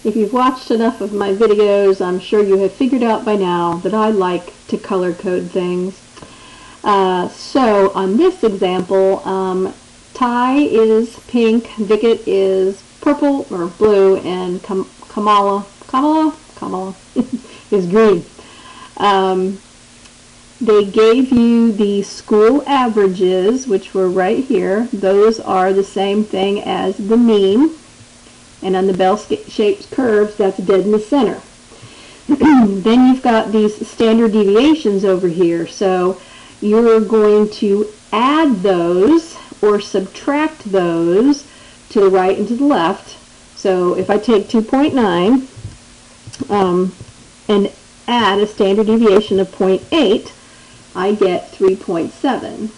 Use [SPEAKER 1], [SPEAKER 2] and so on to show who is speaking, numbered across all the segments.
[SPEAKER 1] if you've watched enough of my videos, I'm sure you have figured out by now that I like to color code things. So on this example, Ty is pink, Vicket is purple or blue, and Kamala is green. They gave you the school averages, which were right here. Those are the same thing as the mean. And on the bell-shaped curves, that's dead in the center. Then you've got these standard deviations over here. So you're going to add those or subtract those to the right and to the left. So if I take 2.9 and add a standard deviation of 0.8, I get 3.7.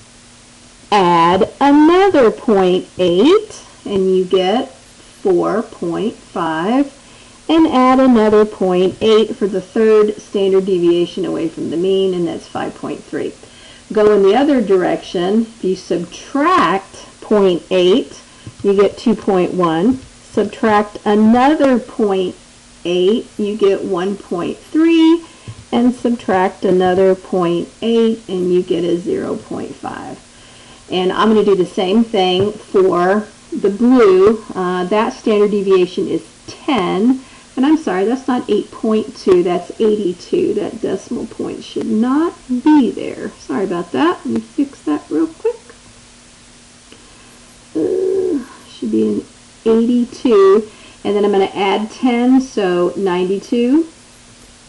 [SPEAKER 1] Add another 0.8 and you get 4.5, and add another 0.8 for the third standard deviation away from the mean, and that's 5.3. Go in the other direction. If you subtract 0.8, you get 2.1. Subtract another 0.8, you get 1.3. And subtract another 0.8 and you get a 0.5. And I'm going to do the same thing for the blue. That standard deviation is 10. And I'm sorry, that's not 8.2, that's 82. That decimal point should not be there. Sorry about that. Let me fix that real quick. Should be an 82. And then I'm going to add 10, so 92.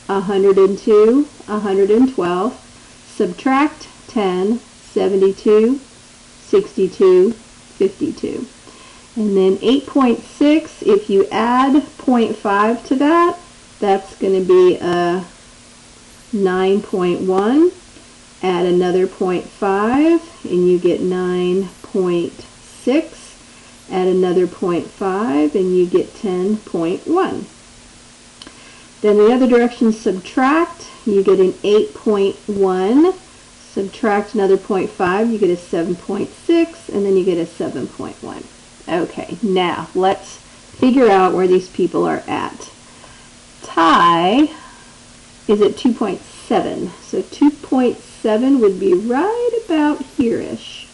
[SPEAKER 1] 102, 112, subtract 10, 72, 62, 52. And then 8.6, if you add 0.5 to that, that's going to be a 9.1. Add another 0.5 and you get 9.6. Add another 0.5 and you get 10.1. Then the other direction, subtract, you get an 8.1. Subtract another 0.5, you get a 7.6, and then you get a 7.1. Okay, now let's figure out where these people are at. Ty is at 2.7, so 2.7 would be right about here-ish.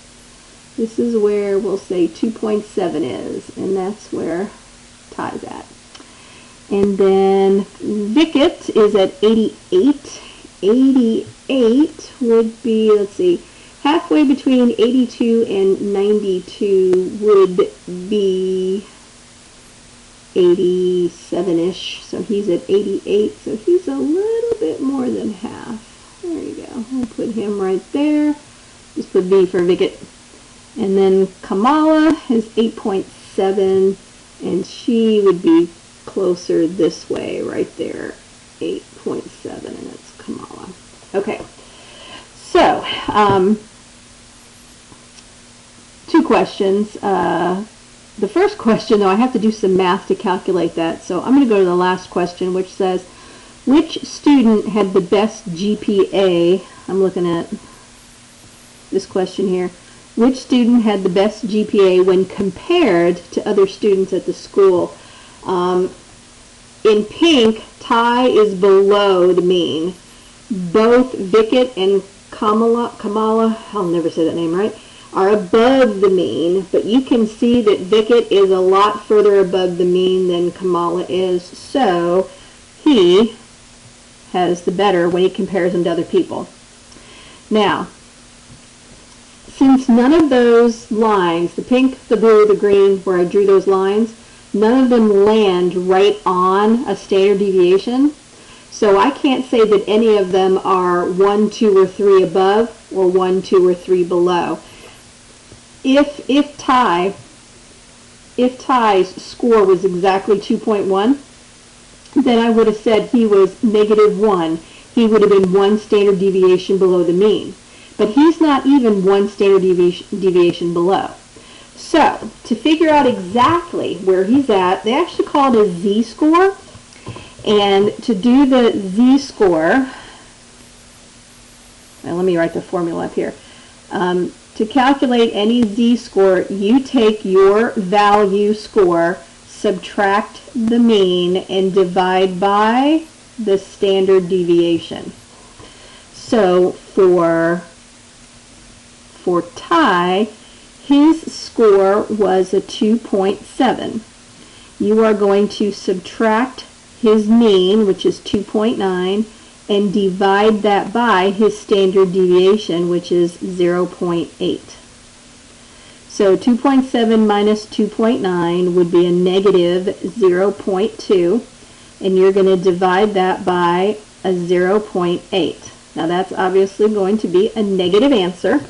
[SPEAKER 1] This is where we'll say 2.7 is, and that's where Ty's at. And then Vicket is at 88. 88 would be, let's see, halfway between 82 and 92 would be 87-ish. So he's at 88, so he's a little bit more than half. There you go. We'll put him right there. Just put V for Vicket. And then Kamala is 8.7, and she would be closer this way, right there, 8.7, and it's Kamala. Okay, so two questions. The first question, though, I have to do some math to calculate that, so I'm going to go to the last question, which says, which student had the best GPA? I'm looking at this question here. Which student had the best GPA when compared to other students at the school? In pink, Ty is below the mean. Both Vicket and Kamala, I'll never say that name right, are above the mean, but you can see that Vicket is a lot further above the mean than Kamala is, so he has the better when he compares them to other people. Now, since none of those lines, the pink, the blue, the green, where I drew those lines, none of them land right on a standard deviation. So I can't say that any of them are 1, 2, or 3 above or 1, 2, or 3 below. If Ty's score was exactly 2.1, then I would have said he was -1. He would have been 1 standard deviation below the mean. But he's not even 1 standard deviation below. So, to figure out exactly where he's at, they actually call it a z-score. And to do the z-score, let me write the formula up here. To calculate any z-score, you take your value score, subtract the mean, and divide by the standard deviation. So for Ty, his score was a 2.7. You are going to subtract his mean, which is 2.9, and divide that by his standard deviation, which is 0.8. So 2.7 minus 2.9 would be a negative 0.2, and you're going to divide that by a 0.8. Now that's obviously going to be a negative answer.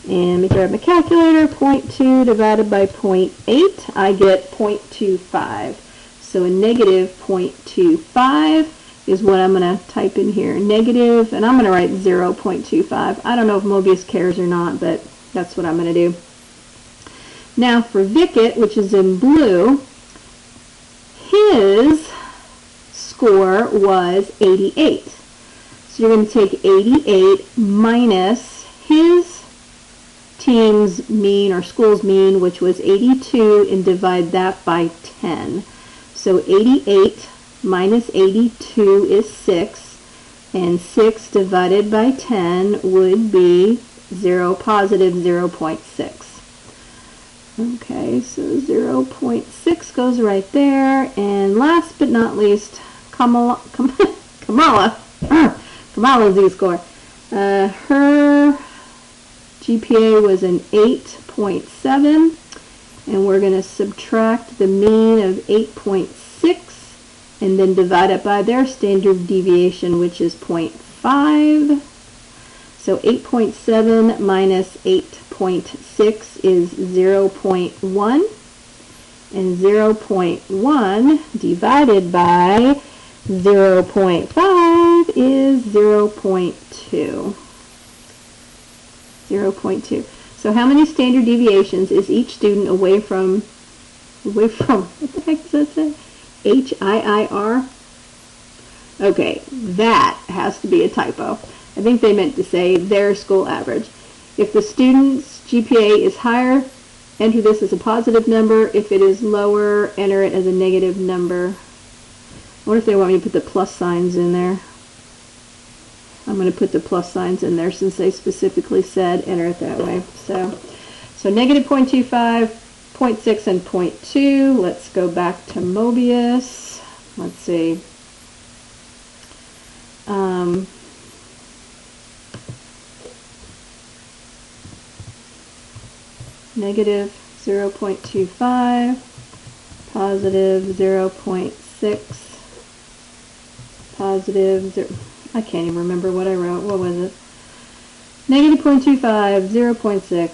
[SPEAKER 1] And let me grab my calculator. 0.2 divided by 0.8, I get 0.25. So a negative 0.25 is what I'm going to type in here. Negative, and I'm going to write 0.25. I don't know if Mobius cares or not, but that's what I'm going to do. Now for Vickett, which is in blue, his score was 88. So you're going to take 88 minus his team's mean or school's mean, which was 82, and divide that by 10. So 88 minus 82 is 6, and 6 divided by 10 would be positive 0.6. Okay, so 0.6 goes right there, and last but not least, Kamala's Z-score. Her GPA was an 8.7, and we're going to subtract the mean of 8.6 and then divide it by their standard deviation, which is 0.5. So 8.7 minus 8.6 is 0.1, and 0.1 divided by 0.5 is 0.2. 0.2. So how many standard deviations is each student away from, what the heck does that say? HIIR? Okay, that has to be a typo. I think they meant to say their school average. If the student's GPA is higher, enter this as a positive number. If it is lower, enter it as a negative number. I wonder if they want me to put the plus signs in there. I'm going to put the plus signs in there since they specifically said enter it that way. So negative 0.25, 0.6, and 0.2. Let's go back to Mobius. Let's see. Negative 0.25, positive 0.6, positive 0. I can't even remember what I wrote. What was it? Negative 0.25, 0.6,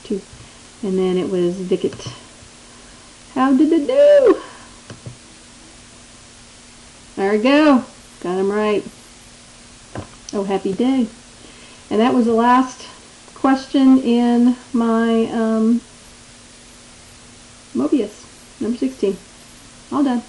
[SPEAKER 1] 0.2, and then it was Vickett. How did it do? There we go. Got him right. Oh, happy day. And that was the last question in my Mobius, number 16. All done.